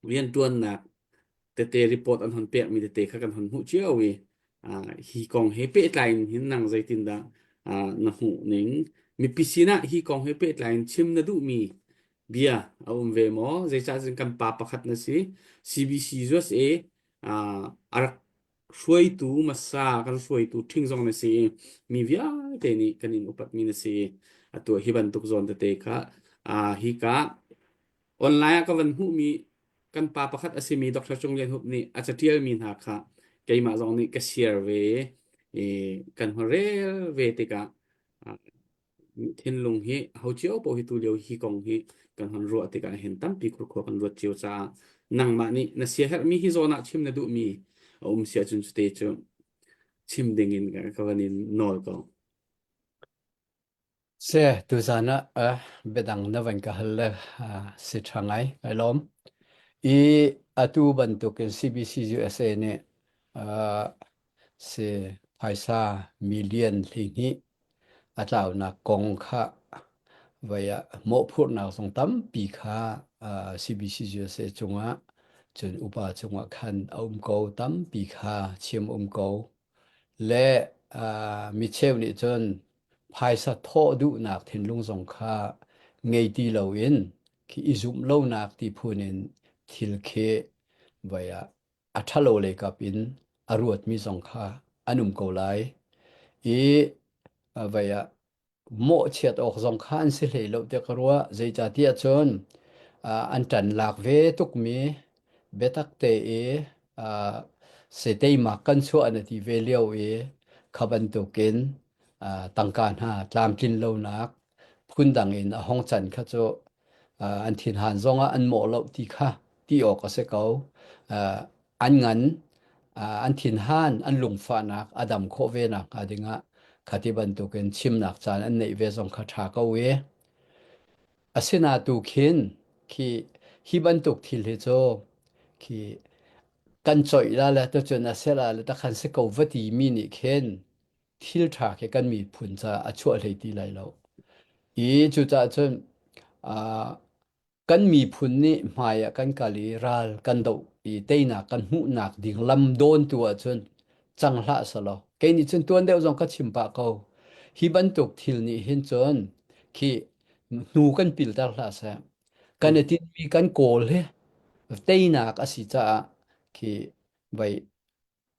เวียนตวนนักเตรีพอร์ตอันหันเปียมีเตคักันหันหูเจียววีฮีกองเฮเปตไลน์หินนังใจตินดานะหูนิงมีปิซินะฮีกองเฮเปตไลน์ชิมนะดูมีเบียเอาเวมอใจจะจึงกันปาปะขัดนะสิ CBC จสอารักช่วยตูมาซากันช่วยตูทิ้งซองนะสิมีเวียเตนี่กันินอุปัตมีนะสิตัวฮิบันตุกซอนเตคะฮิกะออนไลน์ก็วันหูมีกันปาประคัดอสิมีดรจงเรียนหุบนี่อาจจะเที่ยวมีนหาค่ะไกมาจงนี่ก็เชียร์เวกันหัวเรเวติกะเทนลงเฮเฮาเจียวปอฮิตุเลียวฮิกองเฮกันหันรัวติกะเห็นตั้มปีครัวกันรัวเจียวจ้านังมานี่นะเสียเหมีฮิโซนะชิมนะดูมีเสียจุนสเตจชิมดิงินกันก็วันนี้นอลก็เสตุจานะเบดังนวันกะฮัลเลสิทางไงไอล้อมอีอตูบันตุกิน CBC USA เนี่ยเสภายซามิเลียนลิงนี้อาจารย์นักกองค่ะไว้โมพูดนักสงตั้มปีค่ะCBC USA จงจนอุปาจงคันอุ้มเกาตั้มปีค่ะเชียมอุ้มเกาและมิเชลนี่จนภายสะโทดุนักเทนลุงสงค่าไงตีเหล่าอินที่อิจุมเล่านักที่พูนินทิลเคไว้อัทโลเลกับอินอรวดมีสงค่าอนุมเกาไลไว้โมเชียดออกสงค่าอันสิเลยเราเด็กรัวใจจัดที่จนอันจันหลักเวทุกมีเบตักเตเสด็จมากันชัวอันที่เวเลียวขบันตุกินตังการหาตามกินเหล่านักพุ่นดังอินห้องจันข้าโจอันทินหันซงอันโมเหล่าที่ข้าที่ออกก็เสกเอาอันงั้นอันทินหันอันลุงฟ้านักอดัมโคเวนักอดิงะขัดิบันตุกินชิมนักจานอันในเวซงข้าทาเกเวอาศินาตุขินที่ฮิบันตุกทิลเฮโจที่กันจ่อยละแล้วตัวจนอาเซลาแล้วตะคันเสกเอาวัดดีมีนิเคนทิลทาเกกันมีผุนจะอชัวเลยดีไรแล้วจุดจนกันมีผุนนี่หมายกันกาลีรัลกันดูเตยนักกันหูนักดิ่งลำโดนตัวจนจังละสลอแกนี่จนตัวเดียวจงกัดชิมปากเขาฮิบันตุกทิลนี่เห็นจนที่นูกันปิลตาละเสกันติมีกันโกลเฮเตยนักอสิจ้าที่ไป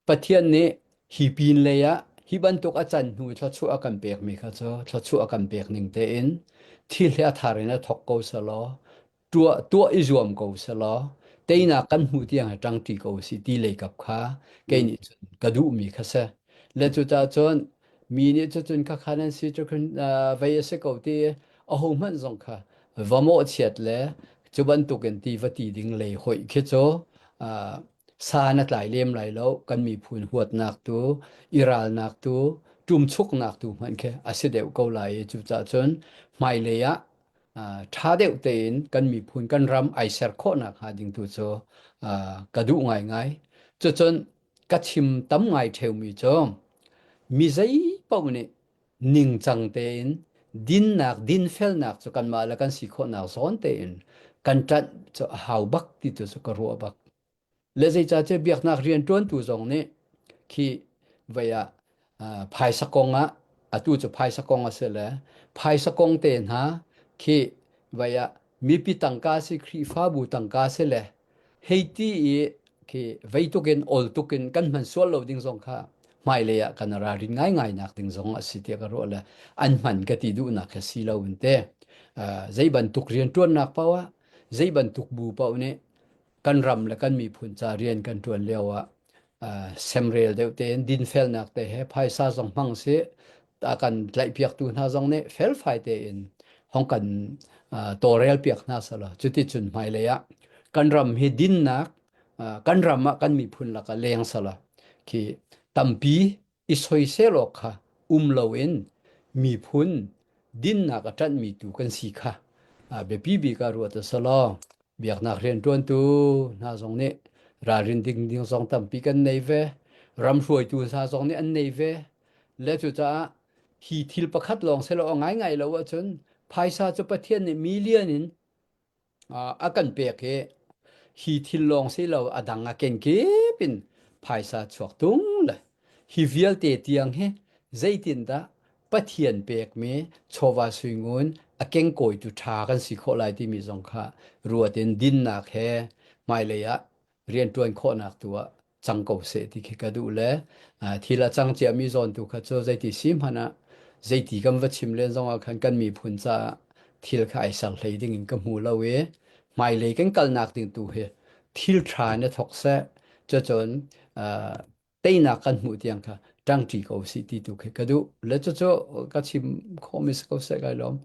ปะเทียนนี้ฮีปีนเลยฮิบันตุกอาจารย์หนูทศชัวกันเปียกมีข้าเจ้าทศชัวกันเปียกหนึ่งเตอินที่เลี้ยทารินะทกเกาสลอตัวอิจวมเกาสลอเตยนักกันหูที่ยังจังตีเกาสิตีเลยกับข้าแกนี่จนกระดูมีข้าเสและจุดจนมีนี่จนข้านั้นสิจนไว้เสกเอาที่เอาหัวมันส่งข้าว่าโมเชียดเลยจุบันตุกันที่วัดที่ดิ่งเลยหอยคิดโจซานัดหลายเลี่ยมหลายแล้วกันมีพูนหวดนักตัวอิราลนักตัวจุมชุกนักตัวมันแค่อาศัยเดียวก็หลายจุดจ่าจนไม่เลยถ้าเดียวเต็นกันมีพูนกันรำไอเซอร์โคนักหาดิ่งตัวโจกระดูง่ายง่ายจนกัดชิมตั้มง่ายเทวมีโจมีใจเป้าเนี่ยนิ่งจังเต็นดินเฟลนักจะกันมาแล้วกันสิโคนักซ้อนเต็นกันจัดจะหาวบักที่ตัวจะกรัวบักและใจจะเบียกนักเรียนจวนตัวตรงนี้ที่เวียภายสกงตูจะภายสกงเสร็จแล้วภายสกงเต็นฮะที่เวียมีปีตังกาสิครีฟ้าบูตังกาเสร็จแล้วเฮตีที่เวียตุกินอลตุกินกันมันส่วนเราดิ้งสงค่ะไม่เลยกันรารินง่ายนักดิ้งสงสิเทียกันรู้เลยอันมันก็ติดูนักสิเราอุนเตใจบรรทุกเรียนจวนนักเปล่าใจบรรทุกบูเปล่าเนี่ยกันรำและกันมีผลจาเรียนกันตัวเลียวเซมเรลเดวเตนดินเฟลนักแต่ให้ภายซาจงพังเสียตากันไหลเปียกตัวน่าจงเนี่ยเฟลไฟเตนห้องกันตัวเรลเปียกน่าสละจุดที่จุดหมายเลยกันรำให้ดินนักกันรำกันมีผลละกันเลี้ยงสละที่ตัมปีอิสอยเซลอกค่ะเลวินมีผลดินนักจันมีตัวกันสีค่ะเบบีการวัตสละเบียกนักเรียนจวนตัวน่าสงเนี่ยรารินดิ้งสองตัมปีกันในเวรำรวยตัวซาสองเนี่ยอันในเวแล้วจุดจะฮีทิลประคัดลองเสร็จแล้วง่ายแล้วว่าจนภายซาจะประเทศเนี่ยมิเลียนิน akan pek he hi thilong se lo adanga ken ke pin phaisa chuak tung la hi vial te tiang he zaitin da pathian pek me chowa suingun akeng koi tu tha kan si kho lai ti mi zong kha ruatin din nak he mai le ya rian tuan kho nak tua changko se ti ke ka du le thila chang chia mi zon tu kha cho zai ti sim hana zai ti kam va chim le zong a khan kan mi phun cha thil khai sang hlei ding in ka mu lo we mai le kan kal nak ting tu he thil tha ne thok se cho chon te na kan mu tiang kha tang ti ko si ti tu ke ka du le cho ka chim kho mi ko se ga lom